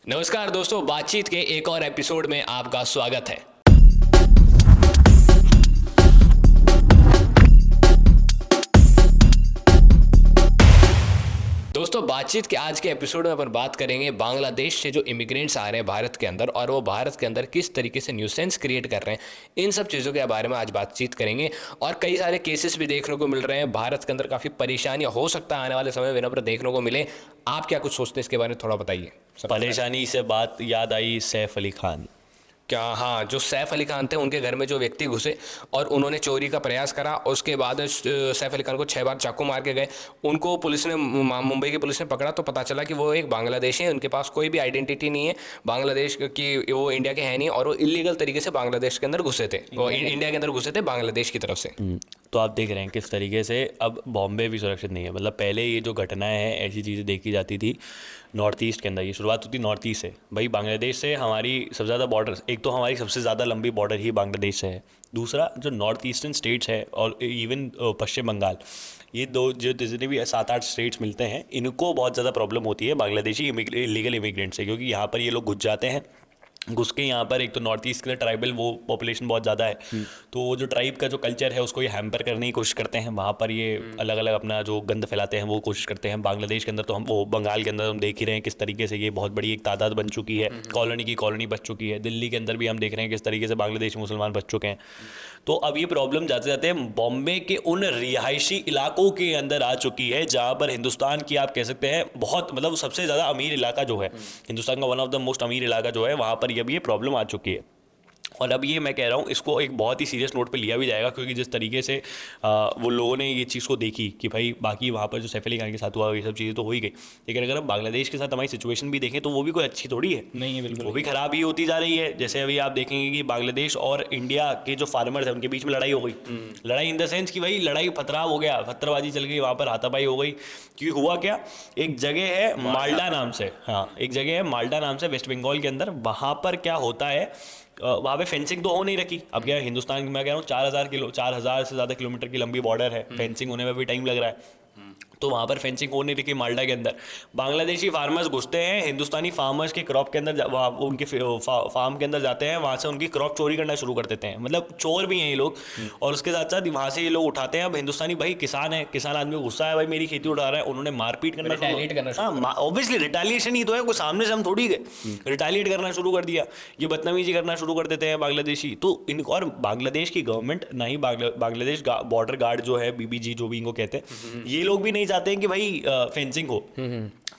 नमस्कार दोस्तों, बातचीत के एक और एपिसोड में आपका स्वागत है। दोस्तों, बातचीत के आज के एपिसोड में अपन बात करेंगे बांग्लादेश से जो इमिग्रेंट्स आ रहे हैं भारत के अंदर, और वो भारत के अंदर किस तरीके से न्यूसेंस क्रिएट कर रहे हैं। इन सब चीज़ों के बारे में आज बातचीत करेंगे। और कई सारे केसेस भी देखने को मिल रहे हैं भारत के अंदर, काफ़ी परेशानियां हो सकता है आने वाले समय में पर देखने को मिले। आप क्या कुछ सोचते हैं इसके बारे में, थोड़ा बताइए। परेशानी से बात याद आई सैफ अली खान। क्या? हाँ, जो सैफ अली खान थे, उनके घर में जो व्यक्ति घुसे और उन्होंने चोरी का प्रयास करा, उसके बाद सैफ अली खान को 6 बार चाकू मार के गए। उनको पुलिस ने, मुंबई की पुलिस ने पकड़ा तो पता चला कि वो एक बांग्लादेशी है, उनके पास कोई भी आइडेंटिटी नहीं है बांग्लादेश की, वो इंडिया के हैं नहीं, और वो इलीगल तरीके से बांग्लादेश के अंदर घुसे थे, वो इंडिया के अंदर घुसे थे बांग्लादेश की तरफ से। तो आप देख रहे हैं किस तरीके से अब बॉम्बे भी सुरक्षित नहीं है। मतलब पहले ये जो घटनाएं हैं, ऐसी चीज़ें देखी जाती थी नॉर्थ ईस्ट के अंदर। ये शुरुआत होती नॉर्थ ईस्ट से। भाई बांग्लादेश से हमारी सबसे ज़्यादा बॉर्डर, एक तो हमारी सबसे ज़्यादा लंबी बॉर्डर ही बांग्लादेश से है। दूसरा जो नॉर्थ ईस्टर्न स्टेट्स है और इवन पश्चिम बंगाल, ये दो जो जितने भी 7-8 स्टेट्स मिलते हैं, इनको बहुत ज़्यादा प्रॉब्लम होती है बांग्लादेशी इलीगल इमिग्रेंट से, क्योंकि यहाँ पर ये लोग घुस जाते हैं। घुस के यहाँ पर एक तो नॉर्थ ईस्ट के लिए ट्राइबल वो पॉपुलेशन बहुत ज़्यादा है, तो वो जो ट्राइब का जो कल्चर है उसको ये हैम्पर करने की कोशिश करते हैं। वहाँ पर ये अलग अलग अपना जो गंद फैलाते हैं वो कोशिश करते हैं। बांग्लादेश के अंदर तो हम, वो बंगाल के अंदर हम देख ही रहे हैं किस तरीके से ये बहुत बड़ी एक तादाद बन चुकी है, कॉलोनी की कॉलोनी बच चुकी है। दिल्ली के अंदर भी हम देख रहे हैं किस तरीके से बांग्लादेशी मुसलमान बच चुके हैं। तो अब ये प्रॉब्लम जाते जाते बॉम्बे के उन रिहायशी इलाकों के अंदर आ चुकी है जहाँ पर हिंदुस्तान की, आप कह सकते हैं बहुत, मतलब सबसे ज़्यादा अमीर इलाका जो है हिंदुस्तान का, वन ऑफ द मोस्ट अमीर इलाका जो है, वहाँ पर अब ये प्रॉब्लम आ चुकी है। और अब ये मैं कह रहा हूँ, इसको एक बहुत ही सीरियस नोट पे लिया भी जाएगा, क्योंकि जिस तरीके से वो लोगों ने ये चीज़ को देखी कि भाई बाकी वहाँ पर जो सैफ अली खान के साथ हुआ, ये सब चीज़ें तो हो ही गई, लेकिन अगर हम बांग्लादेश के साथ हमारी सिचुएशन भी देखें तो वो भी कोई अच्छी थोड़ी है। नहीं है, बिल्कुल वो भी ख़राब ही होती जा रही है। जैसे अभी आप देखेंगे कि बांग्लादेश और इंडिया के जो फार्मर्स हैं उनके बीच में लड़ाई हो गई। लड़ाई इन द सेंस कि भाई लड़ाई पथराव हो गया, पत्थरबाजी चल गई, वहाँ पर हाथापाई हो गई। क्योंकि हुआ क्या, एक जगह है माल्डा नाम से, हाँ एक जगह है माल्डा नाम से वेस्ट बंगाल के अंदर। वहाँ पर क्या होता है, वहाँ पे फेंसिंग तो हो नहीं रखी। अब क्या है, हिंदुस्तान में कह रहा हूँ 4,000 से ज़्यादा किलोमीटर की लंबी बॉर्डर है, फेंसिंग होने में भी टाइम लग रहा है। तो वहाँ पर फेंसिंग हो नहीं रखी माल्डा के अंदर। बांग्लादेशी फार्मर्स घुसते हैं हिंदुस्तानी फार्मर्स के क्रॉप के अंदर, उनके फार्म के अंदर जाते हैं, वहाँ से उनकी क्रॉप चोरी करना शुरू कर देते हैं। मतलब चोर भी हैं ये लोग। और उसके साथ साथ वहाँ से ये लोग उठाते हैं। अब हिंदुस्तानी भाई किसान है, किसान आदमी को गुस्सा है, भाई मेरी खेती उठा रहा है, उन्होंने मारपीट करना, ऑब्वियसली रिटेलिएशन ही तो है, कोई सामने से हम थोड़ी गए, रिटेलिएट करना शुरू कर दिया, ये बदतमीजी करना शुरू कर देते हैं बांग्लादेशी। तो इनको, और बांग्लादेश की गवर्नमेंट ना ही बांग्लादेश बॉर्डर गार्ड जो है, बीबीजी जो भी इनको कहते हैं, ये लोग भी नहीं चाहते हैं कि भाई फेंसिंग हो।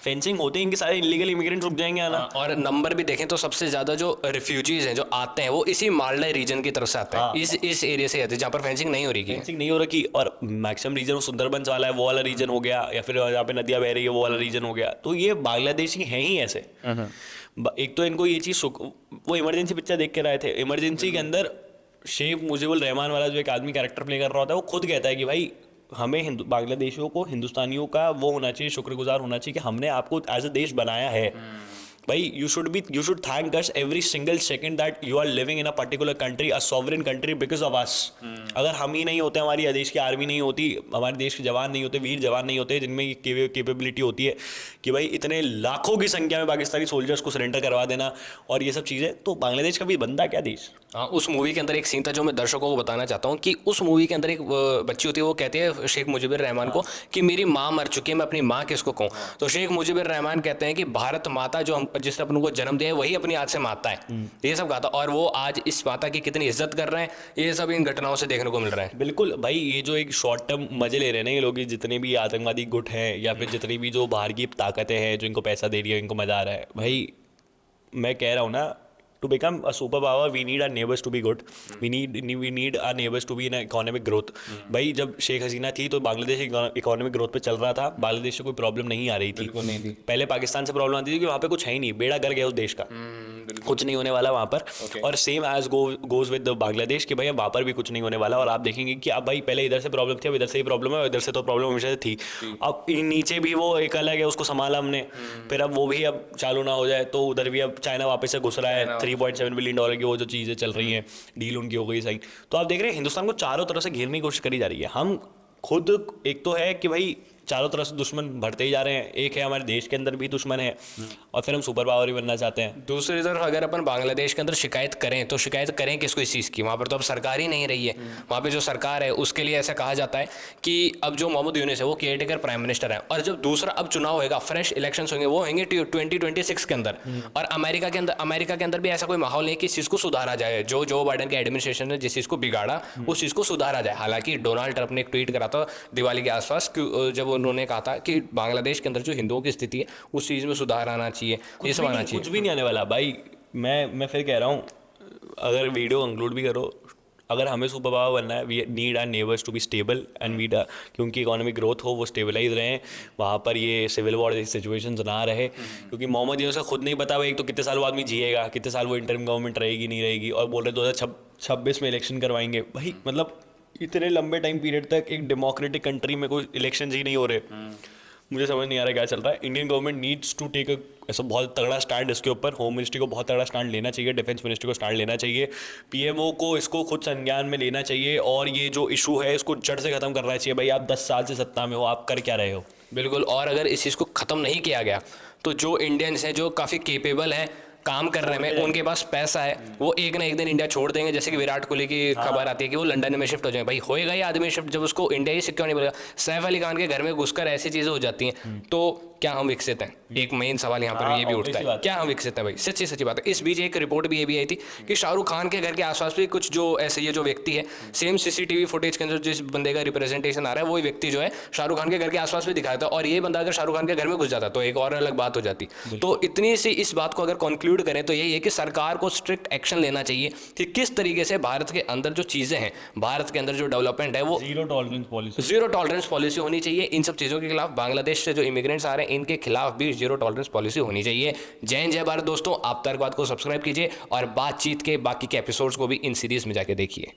फेंसिंग होते हैं इनके सारे इलीगल इमिग्रेंट रुक जाएंगे आना। और नंबर भी देखें तो सबसे ज्यादा जो रिफ्यूजीज हैं जो आते हैं, वो इसी माल्डा रीजन की तरफ से आते हैं। इस एरिया से आते हैं जहाँ पर फेंसिंग नहीं हो रही है। फेंसिंग नहीं हो रखी, और मैक्सिमम रीजन सुंदरबंस वाला है, वो वाला रीजन हो गया, या फिर जहाँ पे नदियाँ बह रही है वो वाला रीजन हो गया। तो ये बांग्लादेशी हैं ही ऐसे। एक तो इनको ये चीज़, वो इमरजेंसी पिक्चर देख के रहे थे, इमरजेंसी के अंदर शेख मुजीबुर रहमान वाला जो एक आदमी कैरेक्टर प्ले कर रहा होता है, वो खुद कहता है कि भाई हमें बांग्लादेशियों को, हिंदुस्तानियों का वो होना चाहिए, शुक्रगुजार होना चाहिए कि हमने आपको एज अ देश बनाया है। भाई you should thank us every single second that you are living in a particular country, a sovereign country, because of us. अगर हम ही नहीं होते, हमारी देश की आर्मी नहीं होती, हमारे देश के जवान नहीं होते, वीर जवान नहीं होते जिनमें ये कैपेबिलिटी होती है कि भाई इतने लाखों की संख्या में पाकिस्तानी सोल्जर्स को सरेंडर करवा देना और ये सब चीज़ें, तो बांग्लादेश का भी बनता क्या देश। हाँ, उस मूवी के अंदर एक सीन था जो मैं दर्शकों को बताना चाहता हूँ कि उस मूवी के अंदर एक बच्ची होती है, वो कहती है शेख मुजीबुर रहमान को कि मेरी माँ मर चुकी है, मैं अपनी माँ किसको कहूँ। तो शेख मुजीबुर रहमान कहते हैं कि भारत माता जो हम, जिसने अपन को जन्म दिया है, वही अपनी आज से माता है। ये सब कहा था, और वो आज इस माता की कितनी इज्जत कर रहे हैं, ये सब इन घटनाओं से देखने को मिल रहा है। बिल्कुल भाई, ये जो एक शॉर्ट टर्म मजे ले रहे हैं ना ये लोग, जितने भी आतंकवादी गुट हैं या फिर जितनी भी जो बाहर की ताकतें हैं जो इनको पैसा दे रही है, इनको मजा आ रहा है। भाई मैं कह रहा हूँ ना, to become a superpower we need our neighbors to be good, we need our neighbors to be in economic growth। भाई जब शेख हसीना थी तो बांग्लादेश इकोनॉमिक ग्रोथ पे चल रहा था, बांग्लादेश से कोई प्रॉब्लम नहीं आ रही थी, नहीं थी। पहले पाकिस्तान से प्रॉब्लम आती थी कि वहाँ पे कुछ है ही नहीं, बेड़ा गर्क है उस देश का, कुछ नहीं होने वाला वहाँ पर। और same as goes with Bangladesh कि भाई अब वहाँ पर भी कुछ नहीं होने वाला। और आप देखेंगे कि अब भाई पहले इधर से प्रॉब्लम थी, अब इधर से ही प्रॉब्लम है, इधर से तो प्रॉब्लम हमेशा से थी, अब नीचे भी वो एक अलग है, उसको संभाला हमने, फिर अब वो भी अब चालू ना हो जाए तो उधर भी अब चाइना वापस से घुस रहा है, $3.7 बिलियन की वो जो चीज़ें चल रही हैं, डील उनकी हो गई सही। तो आप देख रहे हैं हिंदुस्तान को चारों तरफ से घेरने की कोशिश करी जा रही है। हम खुद, एक तो है कि भाई चारों तरफ से दुश्मन बढ़ते ही जा रहे हैं। एक है हमारे देश के अंदर भी दुश्मन है और फिर हम सुपर पावर ही बनना चाहते हैं। दूसरी तरफ अगर अपन बांग्लादेश के अंदर शिकायत करें तो शिकायत करें किसको इस चीज़ की, वहाँ पर तो अब सरकार ही नहीं रही है। वहाँ पे जो सरकार है उसके लिए ऐसा कहा जाता है कि अब जो मोहम्मद यूनुस है वो केयरटेकर प्राइम मिनिस्टर है, और जब दूसरा अब चुनाव होगा, फ्रेश इलेक्शंस होंगे, वो होंगे 2026 के अंदर। और अमेरिका के अंदर भी ऐसा कोई माहौल नहीं कि इस चीज़ को सुधारा जाए। जो बाइडेन के एडमिनिस्ट्रेशन ने जिस चीज़ को बिगाड़ा उस चीज़ को सुधारा जाए। हालांकि डोनाल्ड ट्रंप ने एक ट्वीट करा था दिवाली के आसपास, जब उन्होंने कहा था कि बांग्लादेश के अंदर जो हिंदुओं की स्थिति है उस चीज़ में सुधार आना चाहिए, ये सब आना चाहिए। कुछ भी नहीं आने वाला भाई। मैं फिर कह रहा हूँ, अगर वीडियो कंक्लूड भी करो, अगर हमें सुपर पावर बनना है, we need our neighbours to be stable and we क्योंकि इकोनॉमिक ग्रोथ हो, वो स्टेबलाइज रहें, वहाँ पर ये सिविल वॉर जैसी सिचुएशंस ना रहे। क्योंकि मोहम्मद यूनुस का खुद नहीं पता भाई, एक तो कितने साल वो आदमी जिएगा, कितने साल वो इंटरिम गवर्नमेंट रहेगी नहीं रहेगी, और बोल रहे 2026 में इलेक्शन करवाएंगे। भाई मतलब इतने लंबे टाइम पीरियड तक एक डेमोक्रेटिक कंट्री में कोई इलेक्शन ही नहीं हो रहे। मुझे समझ नहीं आ रहा क्या चल रहा है। Indian government needs to take ऐसा बहुत तगड़ा स्टैंड इसके ऊपर। होम मिनिस्ट्री को बहुत तगड़ा स्टैंड लेना चाहिए, डिफेंस मिनिस्ट्री को स्टैंड लेना चाहिए, पीएमओ को इसको खुद संज्ञान में लेना चाहिए, और ये जो इशू है इसको जड़ से खत्म करना चाहिए। भाई आप 10 साल से सत्ता में हो, आप कर क्या रहे हो? बिल्कुल। और अगर इस चीज़ को ख़त्म नहीं किया गया तो जो इंडियंस हैं जो काफ़ी केपेबल हैं काम करने में, उनके पास पैसा है, वो एक ना एक दिन इंडिया छोड़ देंगे। जैसे कि विराट कोहली की खबर आती है कि वो लंदन में शिफ्ट हो जाए। भाई होएगा ये आदमी शिफ्ट जब उसको इंडिया ही सिक्योर नहीं मिलेगा। सैफ अली खान के घर में घुसकर ऐसी चीज़ें हो जाती हैं तो क्या हम विकसित हैं? एक मेन सवाल यहाँ पर ये भी उठता है, क्या हम विकसित हैं भाई? सच्ची बात है। इस बीच एक रिपोर्ट भी ये भी आई थी कि शाहरुख खान के घर के आसपास भी कुछ जो ऐसे ये जो व्यक्ति है, सेम सीसीटीवी फुटेज के अंदर जिस बंदे का रिप्रेजेंटेशन आ रहा है वही व्यक्ति जो है शाहरुख खान के घर के आसपास भी दिखाया था, और ये बंदा अगर शाहरुख खान के घर में घुस जाता तो एक और अलग बात हो जाती। तो इतनी सी इस बात को अगर कंक्लूड करें तो यही है कि सरकार को स्ट्रिक्ट एक्शन लेना चाहिए कि किस तरीके से भारत के अंदर जो चीज़ें हैं, भारत के अंदर जो डेवलपमेंट है वो जीरो टॉलरेंस पॉलिसी होनी चाहिए इन सब चीज़ों के खिलाफ। बांग्लादेश से जो इमिग्रेंट्स आ रहे हैं इनके खिलाफ भी जीरो टॉलरेंस पॉलिसी होनी चाहिए। जय हिंद, जय भारत दोस्तों। आप तर्कवाद को सब्सक्राइब कीजिए और बातचीत के बाकी के एपिसोड्स को भी इन सीरीज में जाके देखिए।